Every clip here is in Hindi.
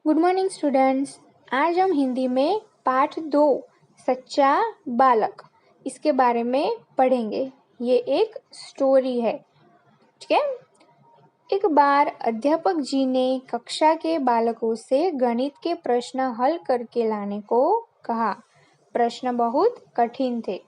Good morning students. आज हम हिंदी में पाठ 2 सच्चा बालक इसके बारे में पढ़ेंगे। ये एक स्टोरी है, ठीक है। एक बार अध्यापक जी ने कक्षा के बालकों से गणित के प्रश्न हल करके लाने को कहा। प्रश्न बहुत कठिन थे।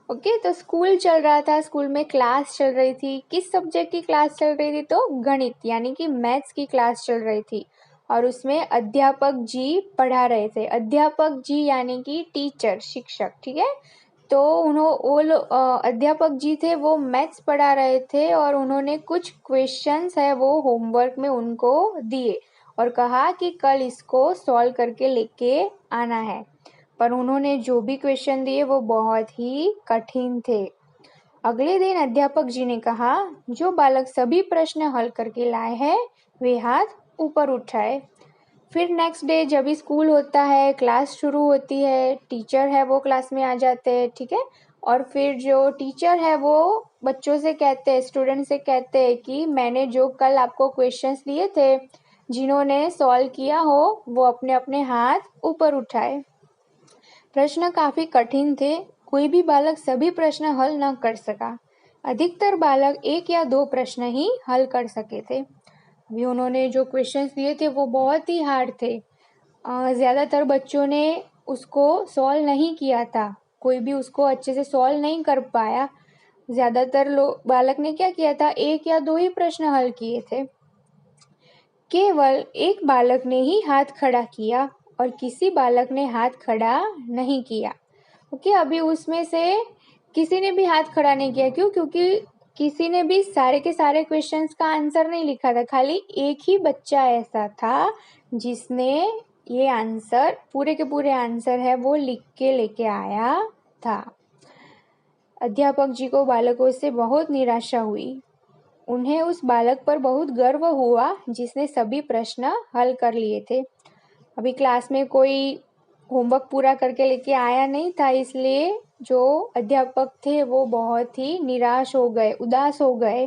ओके, तो स्कूल चल रहा था, स्कूल में क्लास चल रही थी। किस सब्जेक्ट की क्लास चल रही थी? तो गणित यानी कि मैथ्स की क्लास चल रही थी और उसमें अध्यापक जी पढ़ा रहे थे। अध्यापक जी यानी कि टीचर, शिक्षक, ठीक है। तो अध्यापक जी थे, वो मैथ्स पढ़ा रहे थे और उन्होंने कुछ क्वेश्चंस है वो होमवर्क में उनको दिए और कहा कि कल इसको सॉल्व करके लेके आना है। पर उन्होंने जो भी क्वेश्चन दिए वो बहुत ही कठिन थे। अगले दिन अध्यापक जी ने कहा, जो बालक सभी प्रश्न हल करके लाए हैं वे हाथ ऊपर उठाए। फिर नेक्स्ट डे जब भी स्कूल होता है, क्लास शुरू होती है, टीचर है वो क्लास में आ जाते हैं, ठीक है। और फिर जो टीचर है वो बच्चों से कहते हैं, स्टूडेंट से कहते हैं कि मैंने जो कल आपको क्वेश्चंस दिए थे, जिन्होंने सॉल्व किया हो वो अपने अपने हाथ ऊपर उठाए। प्रश्न काफी कठिन थे, कोई भी बालक सभी प्रश्न हल न कर सका। अधिकतर बालक 1 या 2 प्रश्न ही हल कर सके थे। अभी उन्होंने जो क्वेश्चंस दिए थे वो बहुत ही हार्ड थे। ज़्यादातर बच्चों ने उसको सॉल्व नहीं किया था, कोई भी उसको अच्छे से सॉल्व नहीं कर पाया। ज़्यादातर बालक ने क्या किया था, 1 या 2 ही प्रश्न हल किए थे। केवल एक बालक ने ही हाथ खड़ा किया और किसी बालक ने हाथ खड़ा नहीं किया। ओके, अभी उसमें से किसी ने भी हाथ खड़ा नहीं किया। क्यों? क्योंकि किसी ने भी सारे के सारे क्वेश्चंस का आंसर नहीं लिखा था। खाली एक ही बच्चा ऐसा था जिसने ये आंसर, पूरे के पूरे आंसर है वो लिख के लेके आया था। अध्यापक जी को बालकों से बहुत निराशा हुई। उन्हें उस बालक पर बहुत गर्व हुआ जिसने सभी प्रश्न हल कर लिए थे। अभी क्लास में कोई होमवर्क पूरा करके लेके आया नहीं था, इसलिए जो अध्यापक थे वो बहुत ही निराश हो गए, उदास हो गए।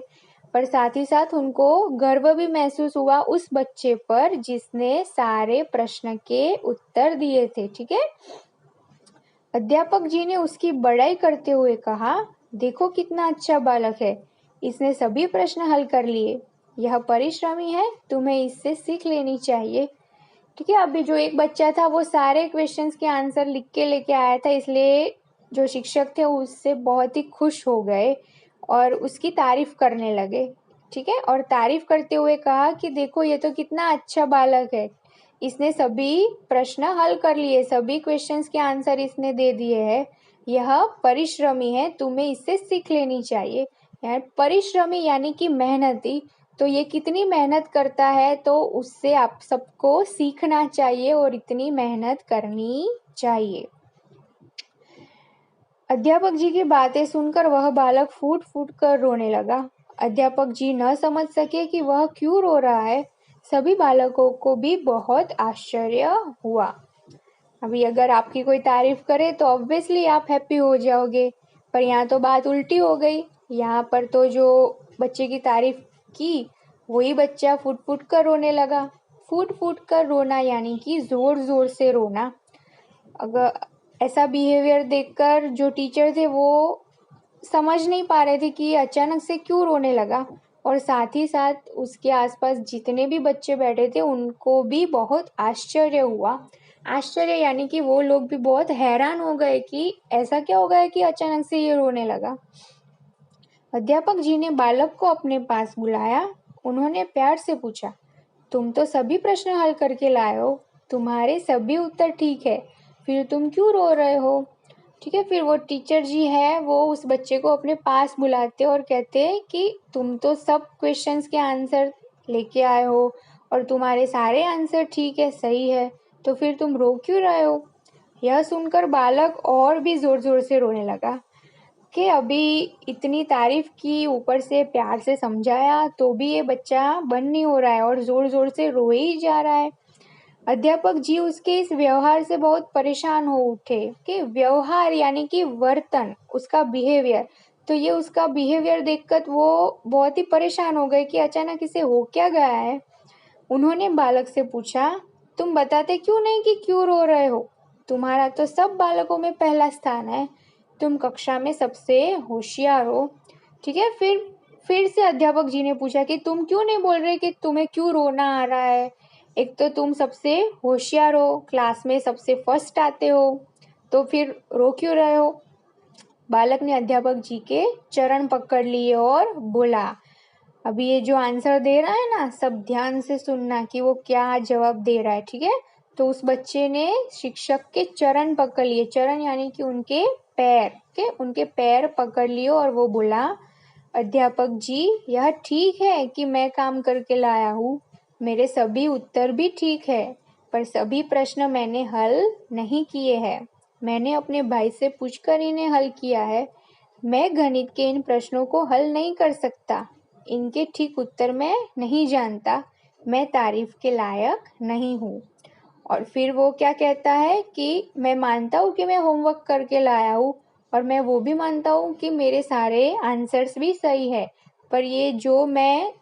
पर साथ ही साथ उनको गर्व भी महसूस हुआ उस बच्चे पर जिसने सारे प्रश्न के उत्तर दिए थे, ठीक है। अध्यापक जी ने उसकी बड़ाई करते हुए कहा, देखो कितना अच्छा बालक है, इसने सभी प्रश्न हल कर लिए। यह परिश्रमी है, तुम्हें इससे सीख लेनी चाहिए, ठीक है। अभी जो एक बच्चा था वो सारे क्वेश्चंस के आंसर लिख के लेके आया था, इसलिए जो शिक्षक थे उससे बहुत ही खुश हो गए और उसकी तारीफ करने लगे, ठीक है। और तारीफ करते हुए कहा कि देखो ये तो कितना अच्छा बालक है, इसने सभी प्रश्न हल कर लिए, सभी क्वेश्चंस के आंसर इसने दे दिए हैं। यह परिश्रमी है, तुम्हें इससे सीख लेनी चाहिए। यार परिश्रमी यानी कि मेहनती, तो ये कितनी मेहनत करता है तो उससे आप सबको सीखना चाहिए और इतनी मेहनत करनी चाहिए। अध्यापक जी की बातें सुनकर वह बालक फूट फूट कर रोने लगा। अध्यापक जी न समझ सके कि वह क्यों रो रहा है। सभी बालकों को भी बहुत आश्चर्य हुआ। अभी अगर आपकी कोई तारीफ करे तो ऑब्वियसली आप हैप्पी हो जाओगे, पर यहाँ तो बात उल्टी हो गई। यहाँ पर तो जो बच्चे की तारीफ की वही बच्चा फूट फूट कर रोने लगा। फूट फूट कर रोना यानी कि जोर जोर से रोना। अगर ऐसा बिहेवियर देखकर जो टीचर थे वो समझ नहीं पा रहे थे कि अचानक से क्यों रोने लगा, और साथ ही साथ उसके आसपास जितने भी बच्चे बैठे थे उनको भी बहुत आश्चर्य हुआ। आश्चर्य यानी कि वो लोग भी बहुत हैरान हो गए कि ऐसा क्या हो गया कि अचानक से ये रोने लगा। अध्यापक जी ने बालक को अपने पास बुलाया। उन्होंने प्यार से पूछा, तुम तो सभी प्रश्न हल करके लाए हो, तुम्हारे सभी उत्तर ठीक है, फिर तुम क्यों रो रहे हो? ठीक है, फिर वो टीचर जी है वो उस बच्चे को अपने पास बुलाते और कहते हैं कि तुम तो सब क्वेश्चंस के आंसर लेके आए हो और तुम्हारे सारे आंसर ठीक है, सही है, तो फिर तुम रो क्यों रहे हो? यह सुनकर बालक और भी जोर जोर से रोने लगा कि अभी इतनी तारीफ की, ऊपर से प्यार से समझाया, तो भी ये बच्चा बंद नहीं हो रहा है और जोर जोर से रो ही जा रहा है। अध्यापक जी उसके इस व्यवहार से बहुत परेशान हो उठे कि व्यवहार यानी कि वर्तन, उसका बिहेवियर, तो ये उसका बिहेवियर देखकर वो बहुत ही परेशान हो गए कि अचानक इसे हो क्या गया है। उन्होंने बालक से पूछा, तुम बताते क्यों नहीं कि क्यों रो रहे हो? तुम्हारा तो सब बालकों में पहला स्थान है। तुम कक्षा में सबसे होशियार हो। ठीक है, फिर से अध्यापक जी ने पूछा कि तुम क्यों नहीं बोल रहे कि तुम्हें क्यों रोना आ रहा है? एक तो तुम सबसे होशियार हो, क्लास में सबसे फर्स्ट आते हो, तो फिर रो क्यों रहे हो? बालक ने अध्यापक जी के चरण पकड़ लिए और बोला, अभी ये जो आंसर दे रहा है ना, सब ध्यान से सुनना कि वो क्या जवाब दे रहा है। ठीक है, तो उस बच्चे ने शिक्षक के चरण पकड़ लिए। चरण यानी कि उनके पैर के उनके पैर पकड़ लिए और वो बोला, अध्यापक जी, यह ठीक है कि मैं काम करके लाया हूँ। मेरे सभी उत्तर भी ठीक है, पर सभी प्रश्न मैंने हल नहीं किए हैं। मैंने अपने भाई से पूछकर इन्हें हल किया है। मैं गणित के इन प्रश्नों को हल नहीं कर सकता। इनके ठीक उत्तर मैं नहीं जानता। मैं तारीफ के लायक नहीं हूँ। और फिर वो क्या कहता है कि मैं मानता हूँ कि मैं होमवर्क करके लाया हूँ, और मैं वो भी मानता हूँ कि मेरे सारे आंसर्स भी सही है, पर ये जो मैं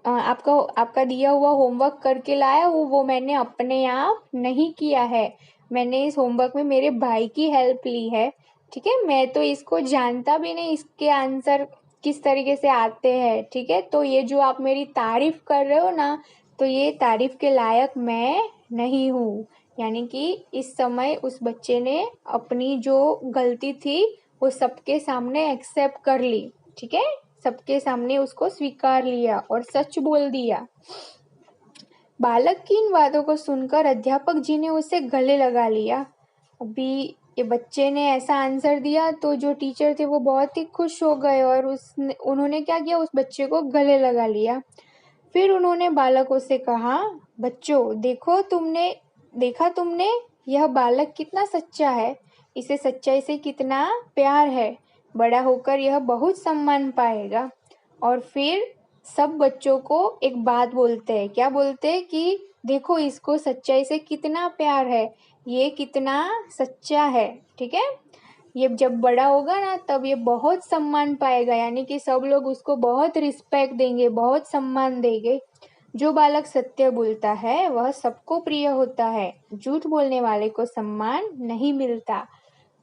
आपका दिया हुआ होमवर्क करके लाया हूँ वो मैंने अपने आप नहीं किया है। मैंने इस होमवर्क में मेरे भाई की हेल्प ली है। ठीक है, मैं तो इसको जानता भी नहीं, इसके आंसर किस तरीके से आते हैं। ठीक है, तो ये जो आप मेरी तारीफ कर रहे हो ना, तो ये तारीफ के लायक मैं नहीं हूँ। यानी कि इस समय उस बच्चे ने अपनी जो गलती थी वो सबके सामने एक्सेप्ट कर ली। ठीक है, सबके सामने उसको स्वीकार लिया और सच बोल दिया। बालक की इन बातों को सुनकर अध्यापक जी ने उसे गले लगा लिया। अभी ये बच्चे ने ऐसा आंसर दिया तो जो टीचर थे वो बहुत ही खुश हो गए और उन्होंने क्या किया, उस बच्चे को गले लगा लिया। फिर उन्होंने बालकों से कहा, बच्चों देखा तुमने यह बालक कितना सच्चा है। इसे सच्चाई से कितना प्यार है। बड़ा होकर यह बहुत सम्मान पाएगा। और फिर सब बच्चों को एक बात बोलते हैं। क्या बोलते हैं कि देखो इसको सच्चाई से कितना प्यार है, ये कितना सच्चा है। ठीक है, ये जब बड़ा होगा ना तब ये बहुत सम्मान पाएगा, यानी कि सब लोग उसको बहुत रिस्पेक्ट देंगे, बहुत सम्मान देंगे। जो बालक सत्य बोलता है वह सबको प्रिय होता है। झूठ बोलने वाले को सम्मान नहीं मिलता।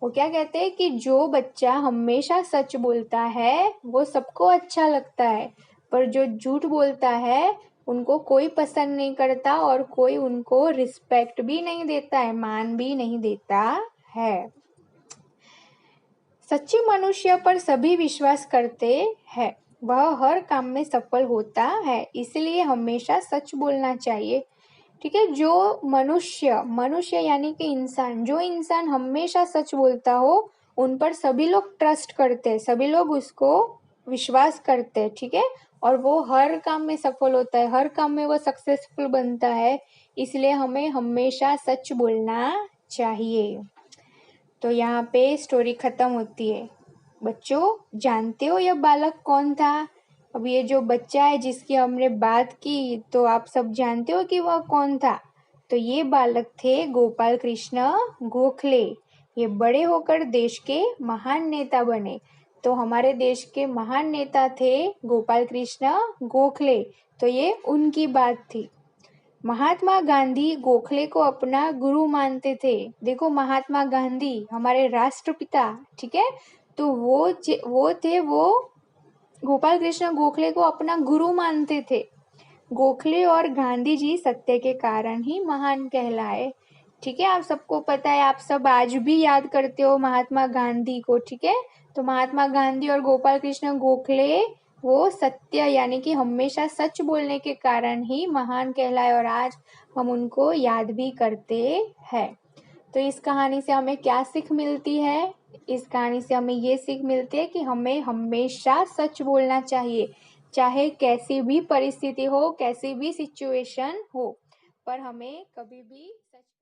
वो क्या कहते हैं कि जो बच्चा हमेशा सच बोलता है वो सबको अच्छा लगता है, पर जो झूठ बोलता है उनको कोई पसंद नहीं करता और कोई उनको रिस्पेक्ट भी नहीं देता है, मान भी नहीं देता है। सच्चे मनुष्य पर सभी विश्वास करते हैं। वह हर काम में सफल होता है, इसलिए हमेशा सच बोलना चाहिए। ठीक है, जो मनुष्य यानी कि इंसान, जो इंसान हमेशा सच बोलता हो उन पर सभी लोग ट्रस्ट करते हैं, सभी लोग उसको विश्वास करते हैं। ठीक है, और वो हर काम में सफल होता है, हर काम में वो सक्सेसफुल बनता है। इसलिए हमें हमेशा सच बोलना चाहिए। तो यहाँ पे स्टोरी खत्म होती है। बच्चों, जानते हो यह बालक कौन था? अब ये जो बच्चा है जिसकी हमने बात की, तो आप सब जानते हो कि वह कौन था? तो ये बालक थे गोपाल कृष्ण गोखले। ये बड़े होकर देश के महान नेता बने। तो हमारे देश के महान नेता थे गोपाल कृष्ण गोखले। तो ये उनकी बात थी। महात्मा गांधी गोखले को अपना गुरु मानते थे। देखो, महात्मा गांधी हमारे राष्ट्रपिता, ठीक है, तो वो गोपाल कृष्ण गोखले को अपना गुरु मानते थे। गोखले और गांधी जी सत्य के कारण ही महान कहलाए। ठीक है, आप सबको पता है, आप सब आज भी याद करते हो महात्मा गांधी को। ठीक है, तो महात्मा गांधी और गोपाल कृष्ण गोखले वो सत्य यानी कि हमेशा सच बोलने के कारण ही महान कहलाए और आज हम उनको याद भी करते हैं। तो इस कहानी से हमें क्या सीख मिलती है? इस कहानी से हमें ये सीख मिलती है कि हमें हमेशा सच बोलना चाहिए, चाहे कैसी भी परिस्थिति हो, कैसी भी सिचुएशन हो, पर हमें कभी भी